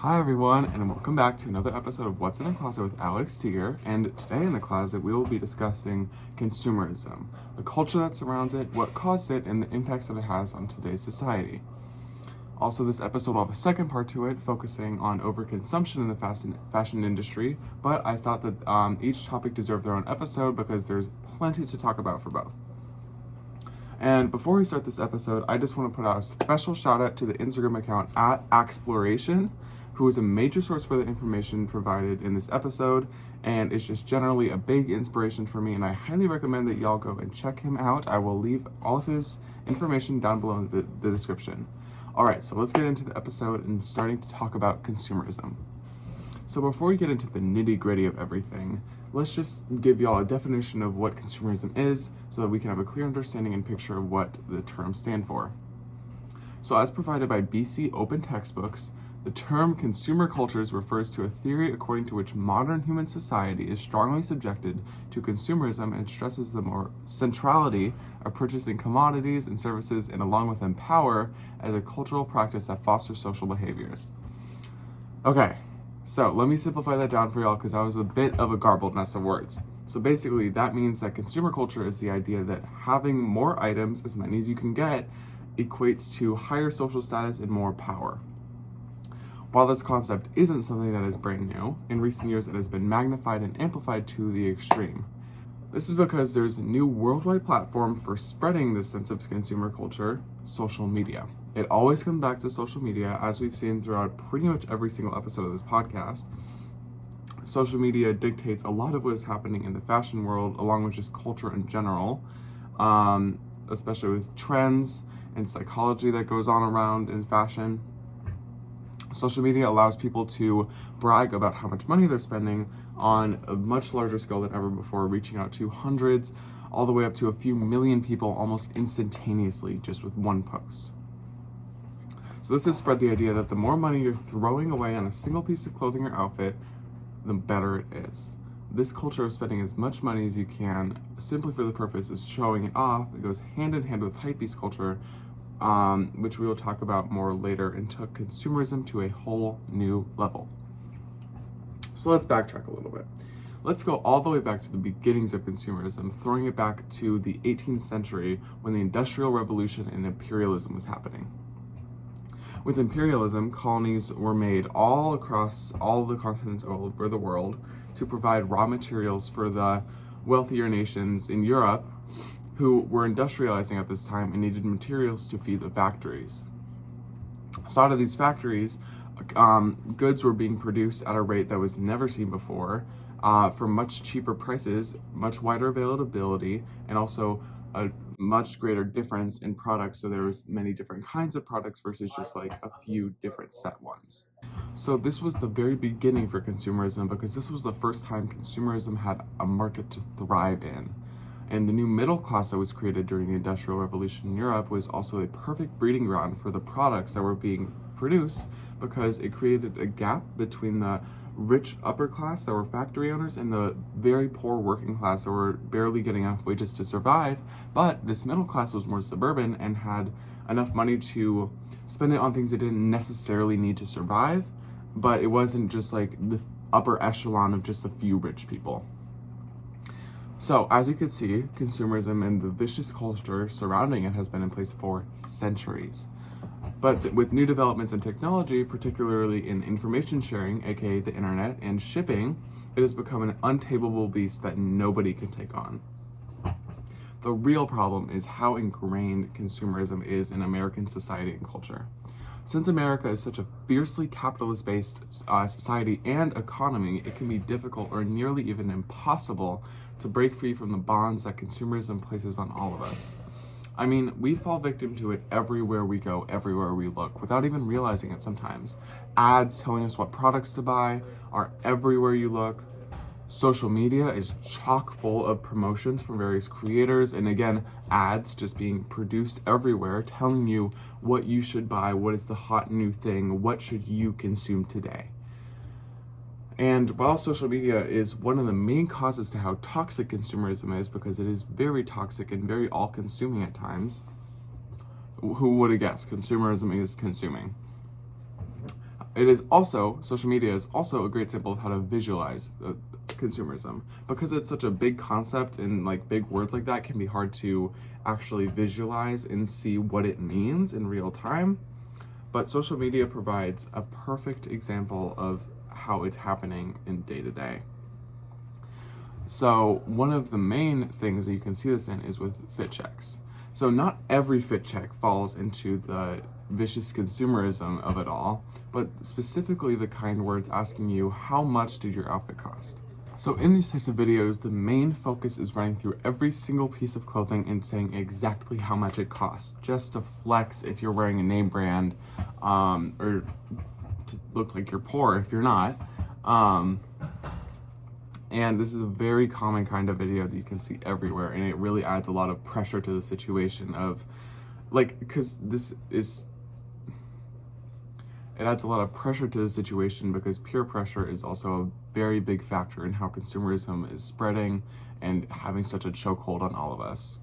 Hi everyone, and welcome back to another episode of What's in the Closet with Alex Tiger. And today in the closet, we will be discussing consumerism, the culture that surrounds it, what caused it, and the impacts that it has on today's society. Also, this episode will have a second part to it, focusing on overconsumption in the fashion industry. But I thought that each topic deserved their own episode because there's plenty to talk about for both. And before we start this episode, I just want to put out a special shout out to the Instagram account at Axploration, who is a major source for the information provided in this episode, and it's just generally a big inspiration for me, and I highly recommend that y'all go and check him out. I will leave all of his information down below in the description. Alright, so let's get into the episode and starting to talk about consumerism. So before we get into the nitty-gritty of everything, let's just give y'all a definition of what consumerism is so that we can have a clear understanding and picture of what the terms stand for. So as provided by BC Open Textbooks, the term consumer cultures refers to a theory according to which modern human society is strongly subjected to consumerism and stresses the more centrality of purchasing commodities and services, and along with them power as a cultural practice that fosters social behaviors. Okay, so let me simplify that down for y'all because that was a bit of a garbled mess of words. So basically that means that consumer culture is the idea that having more items, as many as you can get, equates to higher social status and more power. While this concept isn't something that is brand new, in recent years it has been magnified and amplified to the extreme. This is because there's a new worldwide platform for spreading this sense of consumer culture: social media. It always comes back to social media, as we've seen throughout pretty much every single episode of this podcast. Social media dictates a lot of what is happening in the fashion world, along with just culture in general, especially with trends and psychology that goes on around in fashion. Social media allows people to brag about how much money they're spending on a much larger scale than ever before, reaching out to hundreds, all the way up to a few million people almost instantaneously just with one post. So this has spread the idea that the more money you're throwing away on a single piece of clothing or outfit, the better it is. This culture of spending as much money as you can simply for the purpose of showing it off, it goes hand in hand with hypebeast culture, which we will talk about more later, and took consumerism to a whole new level. So let's backtrack a little bit. Let's go all the way back to the beginnings of consumerism, throwing it back to the 18th century when the Industrial Revolution and imperialism was happening. With imperialism, colonies were made all across all the continents all over the world to provide raw materials for the wealthier nations in Europe who were industrializing at this time and needed materials to feed the factories. So out of these factories, goods were being produced at a rate that was never seen before, for much cheaper prices, much wider availability, and also a much greater difference in products. So there was many different kinds of products versus just like a few different set ones. So this was the very beginning for consumerism because this was the first time consumerism had a market to thrive in. And the new middle class that was created during the Industrial Revolution in Europe was also a perfect breeding ground for the products that were being produced because it created a gap between the rich upper class that were factory owners and the very poor working class that were barely getting enough wages to survive. But this middle class was more suburban and had enough money to spend it on things they didn't necessarily need to survive, but it wasn't just like the upper echelon of just a few rich people. So, as you can see, consumerism and the vicious culture surrounding it has been in place for centuries. But with new developments in technology, particularly in information sharing, aka the internet, and shipping, it has become an untamable beast that nobody can take on. The real problem is how ingrained consumerism is in American society and culture. Since America is such a fiercely capitalist-based society and economy, it can be difficult or nearly even impossible to break free from the bonds that consumerism places on all of us. I mean, we fall victim to it everywhere we go, everywhere we look, without even realizing it sometimes. Ads telling us what products to buy are everywhere you look. Social media is chock full of promotions from various creators, and again, ads just being produced everywhere, telling you what you should buy, what is the hot new thing, what should you consume today. And while social media is one of the main causes to how toxic consumerism is, because it is very toxic and very all-consuming at times, who would have guessed consumerism is consuming? Social media is also a great example of how to visualize consumerism. Because it's such a big concept and like big words like that can be hard to actually visualize and see what it means in real time. But social media provides a perfect example of how it's happening in day to day. So one of the main things that you can see this in is with fit checks. So not every fit check falls into the vicious consumerism of it all, but specifically the kind where it's asking you, how much did your outfit cost? So in these types of videos, the main focus is running through every single piece of clothing and saying exactly how much it costs, just to flex if you're wearing a name brand, or to look like you're poor if you're not. And this is a very common kind of video that you can see everywhere, and it really adds a lot of pressure to the situation of, like, because it adds a lot of pressure to the situation because peer pressure is also a very big factor in how consumerism is spreading and having such a chokehold on all of us.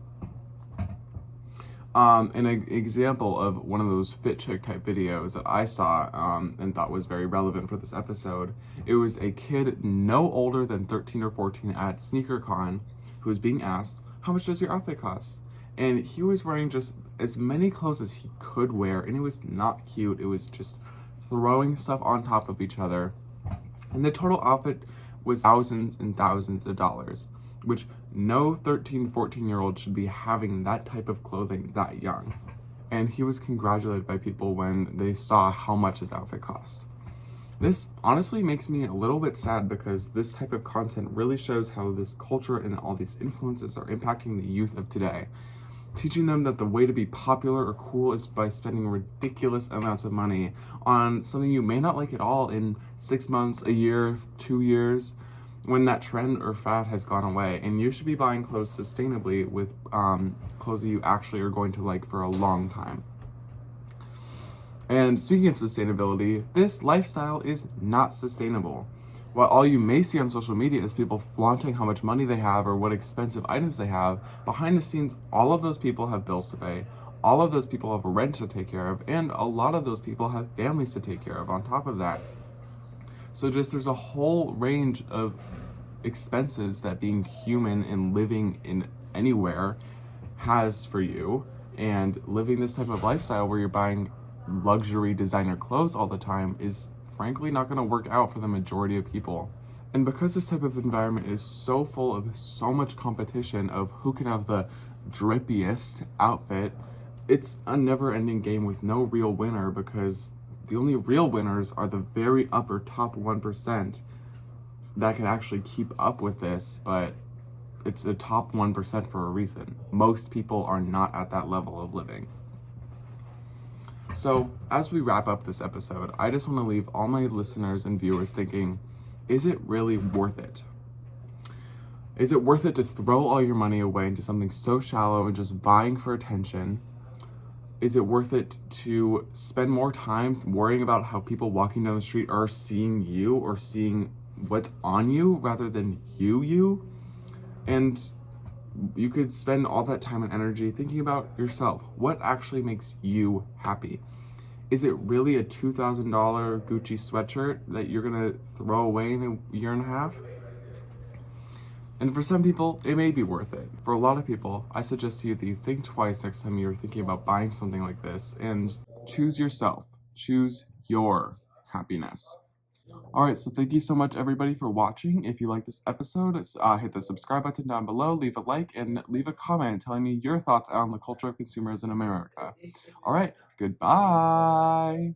An example of one of those fit check type videos that I saw and thought was very relevant for this episode, it was a kid no older than 13 or 14 at SneakerCon who was being asked, how much does your outfit cost? And he was wearing just as many clothes as he could wear, and it was not cute. It was just throwing stuff on top of each other. And the total outfit was thousands and thousands of dollars, which no 13, 14-year-old should be having that type of clothing that young. And he was congratulated by people when they saw how much his outfit cost. This honestly makes me a little bit sad because this type of content really shows how this culture and all these influences are impacting the youth of today. Teaching them that the way to be popular or cool is by spending ridiculous amounts of money on something you may not like at all in 6 months, a year, 2 years, when that trend or fad has gone away. And you should be buying clothes sustainably with clothes that you actually are going to like for a long time. And speaking of sustainability, this lifestyle is not sustainable. While all you may see on social media is people flaunting how much money they have or what expensive items they have, behind the scenes, all of those people have bills to pay, all of those people have rent to take care of, and a lot of those people have families to take care of on top of that. So there's a whole range of expenses that being human and living in anywhere has for you, and living this type of lifestyle where you're buying luxury designer clothes all the time is frankly not going to work out for the majority of people. And because this type of environment is so full of so much competition of who can have the drippiest outfit, it's a never-ending game with no real winner, because the only real winners are the very upper top 1% that can actually keep up with this, but it's the top 1% for a reason. Most people are not at that level of living. So, as we wrap up this episode, I just want to leave all my listeners and viewers thinking, is it really worth it? Is it worth it to throw all your money away into something so shallow and just vying for attention? Is it worth it to spend more time worrying about how people walking down the street are seeing you or seeing what's on you rather than you? And you could spend all that time and energy thinking about yourself. What actually makes you happy? Is it really a $2,000 Gucci sweatshirt that you're gonna throw away in a year and a half? And for some people, it may be worth it. For a lot of people, I suggest to you that you think twice next time you're thinking about buying something like this, and choose yourself. Choose your happiness. Alright, so thank you so much everybody for watching. If you like this episode, hit the subscribe button down below, leave a like, and leave a comment telling me your thoughts on the culture of consumerism in America. Alright, goodbye!